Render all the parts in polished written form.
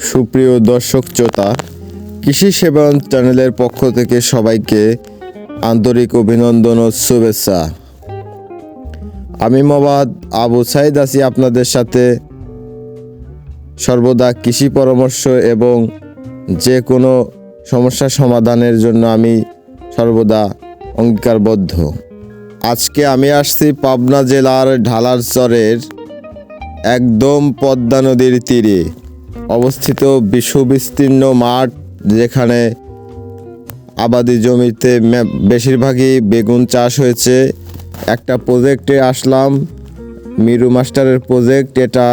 সুপ্রিয় দর্শক শ্রোতা, কৃষি সেবায়ন চ্যানেলের পক্ষ থেকে সবাইকে আন্তরিক অভিনন্দন ও শুভেচ্ছা। আমি মোহাম্মদ আবু সাইদ আছি আপনাদের সাথে সর্বদা কৃষি পরামর্শ এবং যে কোনো সমস্যা সমাধানের জন্য আমি সর্বদা অঙ্গীকারবদ্ধ। আজকে আমি আসছি পাবনা জেলার ঢালারচরের একদম পদ্মা নদীর তীরে অবস্থিত সুবিস্তীর্ণ মাঠ, যেখানে আবাদি জমিতে বেশিরভাগই বেগুন চাষ হয়েছে। একটা প্রজেক্টে আসলাম, মিরু মাস্টারের প্রজেক্ট। এটা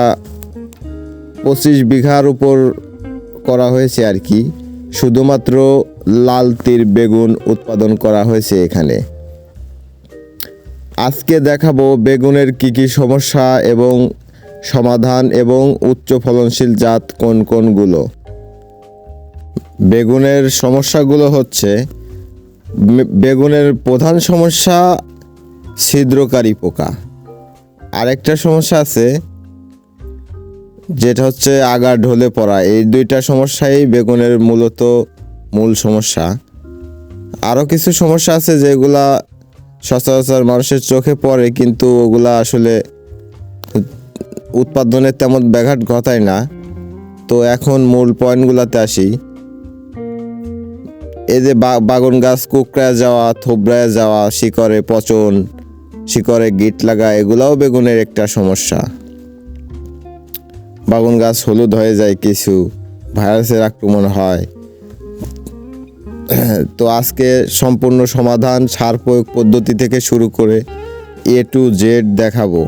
25 বিঘার উপর করা হয়েছে আর কি। শুধুমাত্র লাল তীর বেগুন উৎপাদন করা হয়েছে এখানে। আজকে দেখাবো বেগুনের কি কি সমস্যা এবং সমাধান এবং উচ্চ ফলনশীল জাত কোনগুলো। বেগুনের সমস্যাগুলো হচ্ছে, বেগুনের প্রধান সমস্যা ছিদ্রকারী পোকা। আরেকটা সমস্যা আছে যেটা হচ্ছে আগা ঢলে পড়া। এই দুইটা সমস্যাই বেগুনের মূল সমস্যা। আরও কিছু সমস্যা আছে যেগুলা সচরাচর মানুষের চোখে পড়ে, কিন্তু ওগুলা আসলে উৎপাদনে তেমন ব্যাঘাত ঘটায় না। তো এখন মূল পয়েন্টগুলোতে আসি। এই যে বাগুন গাছ কুকড়ায় যাওয়া, থোবড়ায় যাওয়া, শিকড়ে পচন, শিকড়ে গিট লাগা, এগুলাও বেগুনের একটা সমস্যা। বাগুন গাছ হলুদ হয়ে যায়, কিছু ভাইরাসের আক্রমণ হয়। তো আজকে সম্পূর্ণ সমাধান সার প্রয়োগ পদ্ধতি থেকে শুরু করে A to Z দেখাবো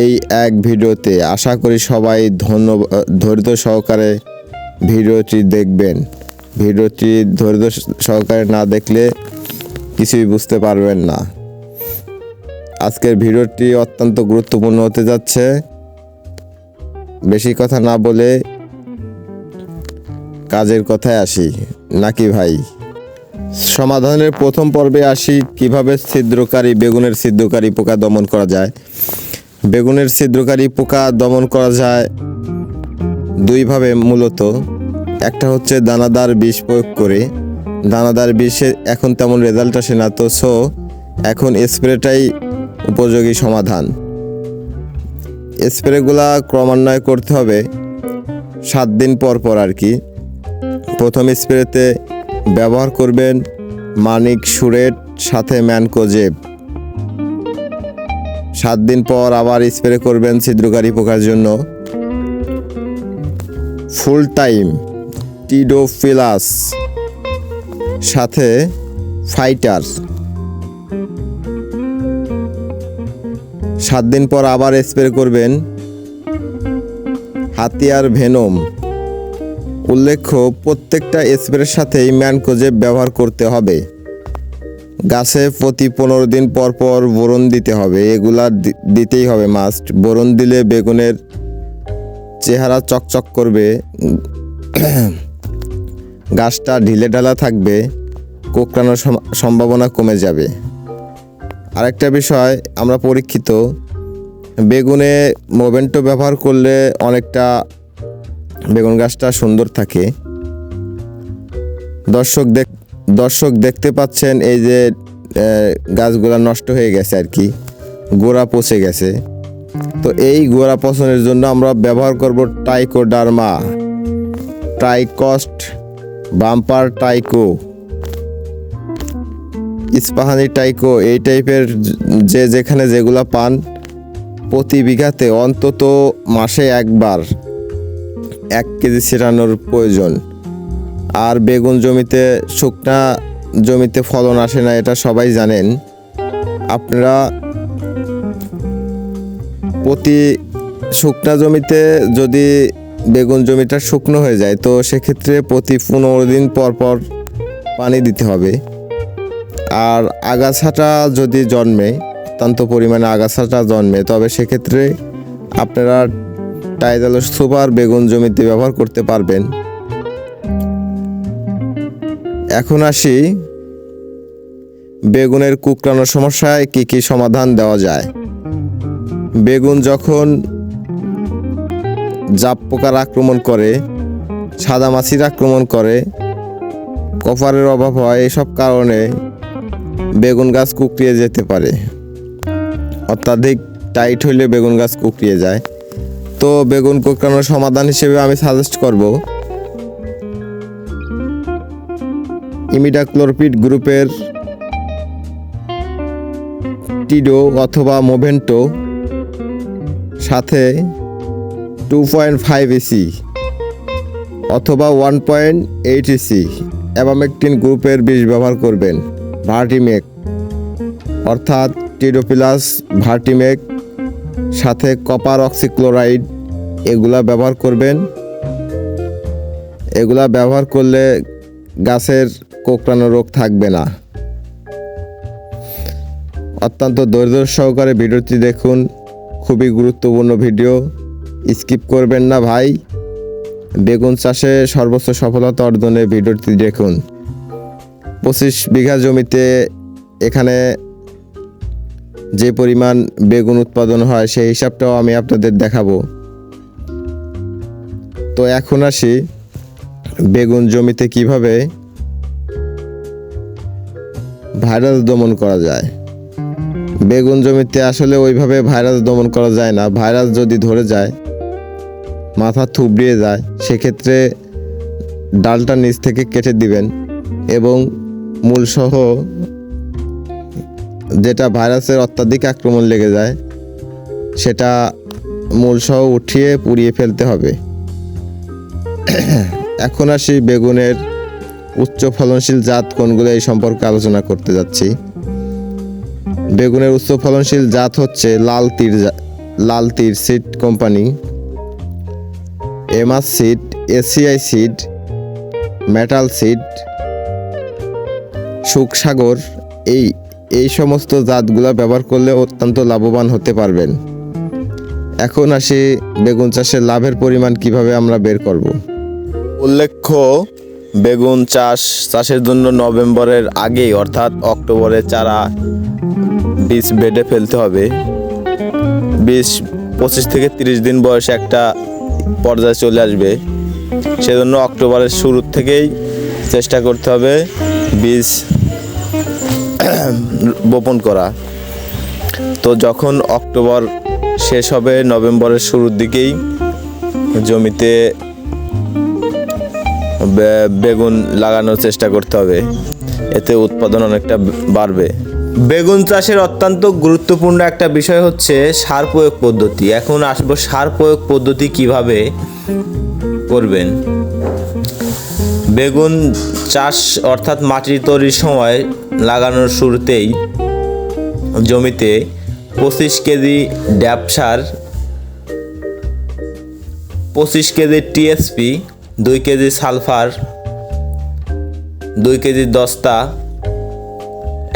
এই এক ভিডিওতে। আশা করি সবাই ধৈর্য সহকারে ভিডিওটি দেখবেন। ভিডিওটি ধৈর্য সহকারে না দেখলে কিছুই বুঝতে পারবেন না। আজকের ভিডিওটি অত্যন্ত গুরুত্বপূর্ণ হতে যাচ্ছে। বেশি কথা না বলে কাজের কথায় আসি, নাকি ভাই? সমাধানের প্রথম পর্বে আসি, কিভাবে বেগুনের ছিদ্রকারী পোকা দমন করা যায়। বেগুনের ছিদ্রকারী পোকা দমন করা যায় দুইভাবে মূলত। একটা হচ্ছে দানাদার বিষ প্রয়োগ করে। দানাদার বিষে এখন তেমন রেজাল্ট আসে না, তো এখন স্প্রেটাই উপযোগী সমাধান। স্প্রেগুলা ক্রমান্বয়ে করতে হবে 7 দিন পর আর কি। প্রথম স্প্রেতে ব্যবহার করবেন মানিক সুরেট সাথে ম্যানকোজেব। 7 দিন পর আবার স্প্রে করবেন ছিদ্রকারী পোকার জন্য ফুল টাইম টিডোফিলাস সাথে ফাইটার। 7 দিন পর আবার স্প্রে করবেন হাতিয়ার ভেনম। উল্লেখ্য, প্রত্যেকটা স্প্রের সাথেই ম্যানকোজেব ব্যবহার করতে হবে। গাছে প্রতি 15 দিন পর পর বোরন দিতে হবে। এগুলা দিতেই হবে মাস্ট। বোরন দিলে বেগুনের চেহারা চকচক করবে, গাছটা ঢিলেঢালা থাকবে, কোঁকড়ানোর সম্ভাবনা কমে যাবে। আরেকটা বিষয়, আমরা পরীক্ষিত বেগুনে মোভেন্টো ব্যবহার করলে অনেকটা বেগুন গাছটা সুন্দর থাকে। দর্শক দেখতে পাচ্ছেন এই যে গাছগুলা নষ্ট হয়ে গেছে আর কি, গোড়া পচে গেছে। তো এই গোড়া পচনের জন্য আমরা ব্যবহার করব ট্রাইকোডার্মা, ট্রাইকস্ট, বাম্পার টাইকো, ইস্পাহানি টাইকো। এই টাইপের যেখানে যেগুলা পান, প্রতি বিঘাতে অন্তত মাসে একবার 1 কেজি ছিটানোর প্রয়োজন। আর বেগুন জমিতে, শুকনা জমিতে ফলন আসে না, এটা সবাই জানেন। আপনারা প্রতি শুকনা জমিতে যদি বেগুন জমিটা শুকনো হয়ে যায়, তো সেক্ষেত্রে প্রতি 15 দিন পর পর পানি দিতে হবে। আর আগাছাটা যদি জন্মে, অত্যন্ত পরিমাণে আগাছাটা জন্মে, তবে সেক্ষেত্রে আপনারা টাইডালস সুপার বেগুন জমিতে ব্যবহার করতে পারবেন। এখন আসি বেগুনের কুকড়ানোর সমস্যায় কি কি সমাধান দেওয়া যায়। বেগুন যখন জাপ পোকার আক্রমণ করে, সাদামাছির আক্রমণ করে, কপারের অভাব হয়, এসব কারণে বেগুন গাছ কুকড়িয়ে যেতে পারে। অত্যাধিক টাইট হইলে বেগুন গাছ কুকড়িয়ে যায়। তো বেগুন কুকড়ানোর সমাধান হিসেবে আমি সাজেস্ট করব ইমিডাক্লোরপিড গ্রুপের টিডো অথবা মোভেন্টো সাথে 2.5 ইসি অথবা 1.8 ইসি অ্যাবামেকটিন গ্রুপের বিষ ব্যবহার করবেন। ভার্টিমেক অর্থাৎ টিডো প্লাস ভার্টিমেক সাথে কপার অক্সিক্লোরাইড এগুলা ব্যবহার করবেন। এগুলা ব্যবহার করলে গাছের কোঁকড়ানো রোগ থাকবে না। অত্যন্ত ধৈর্য সহকারে ভিডিওটি দেখুন, খুবই গুরুত্বপূর্ণ ভিডিও, স্কিপ করবেন না ভাই। বেগুন চাষে সর্বোচ্চ সফলতা অর্জনে ভিডিওটি দেখুন। 25 বিঘা জমিতে এখানে যে পরিমাণ বেগুন উৎপাদন হয় সেই হিসাবটাও আমি আপনাদের দেখাবো। তো এখন আসি বেগুন জমিতে কিভাবে ভাইরাস দমন করা যায়। বেগুন জমিতে আসলে ওইভাবে ভাইরাস দমন করা যায় না। ভাইরাস যদি ধরে যায়, মাথা থুবড়িয়ে যায়, সেক্ষেত্রে ডালটা নিচ থেকে কেটে দিবেন এবং মূলসহ যেটা ভাইরাসের অত্যাধিক আক্রমণ লেগে যায় সেটা মূলসহ উঠিয়ে পুড়িয়ে ফেলতে হবে। এখন আসি বেগুনের উচ্চ ফলনশীল জাত কোনগুলো এই সম্পর্কে আলোচনা করতে যাচ্ছি। বেগুনের উচ্চ ফলনশীল জাত হচ্ছে লাল তীর সিড কোম্পানি, এমআস seed, ACI seed, metal seed, Sukhsagar, এই সমস্ত জাতগুলো ব্যবহার করলে অত্যন্ত লাভবান হতে পারবেন। এখন আসি বেগুন চাষের লাভের পরিমাণ কিভাবে আমরা বের করব। উল্লেখ্য, বেগুন চাষের জন্য নভেম্বরের আগেই অর্থাৎ অক্টোবরে চারা বীজ বেডে ফেলতে হবে। বীজ 25 থেকে 30 দিন বয়সে একটা পর্যায়ে চলে আসবে, সেজন্য অক্টোবরের শুরুর থেকেই চেষ্টা করতে হবে বীজ বপন করা। তো যখন অক্টোবর শেষ হবে, নভেম্বরের শুরুর দিকেই জমিতে বেগুন লাগানোর চেষ্টা করতে হবে, এতে উৎপাদন অনেকটা বাড়বে। বেগুন চাষের অত্যন্ত গুরুত্বপূর্ণ একটা বিষয় হচ্ছে সার প্রয়োগ পদ্ধতি। এখন আসবো সার প্রয়োগ পদ্ধতি কিভাবে করবেন। বেগুন চাষ অর্থাৎ মাটি তৈরির সময় লাগানোর শুরুতেই জমিতে 25 কেজি ড্যাপ সার, 25 KG TSP, 2 KG sulphur, 2 KG দস্তা,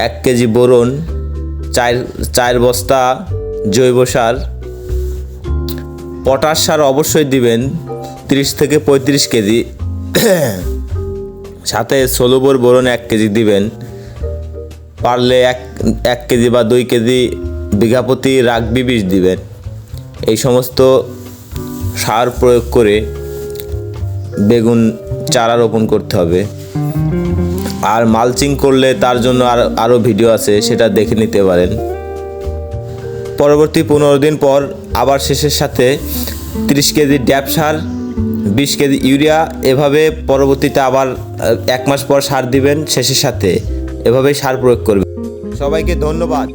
1 কেজি বোরন, 4 বস্তা জৈব সার, পটাশ সার অবশ্যই দিবেন 30 থেকে 35 কেজি, সাথে ষোলোবর বোরন 1 কেজি দিবেন। পারলে 1 কেজি বা 2 কেজি বিঘা প্রতি রাগবি বীজ দিবেন। এই সমস্ত সার প্রয়োগ করে বেগুন চারা রোপণ করতে হবে। আর মালচিং করলে তার জন্য আরও ভিডিও আছে, সেটা দেখে নিতে পারেন। পরবর্তী 15 দিন পর আবার শেষের সাথে 30 কেজি ড্যাপ সার, 20 কেজি ইউরিয়া, এভাবে পরবর্তীতে আবার 1 মাস পর সার দিবেন শেষের সাথে। এভাবেই সার প্রয়োগ করবেন। সবাইকে ধন্যবাদ।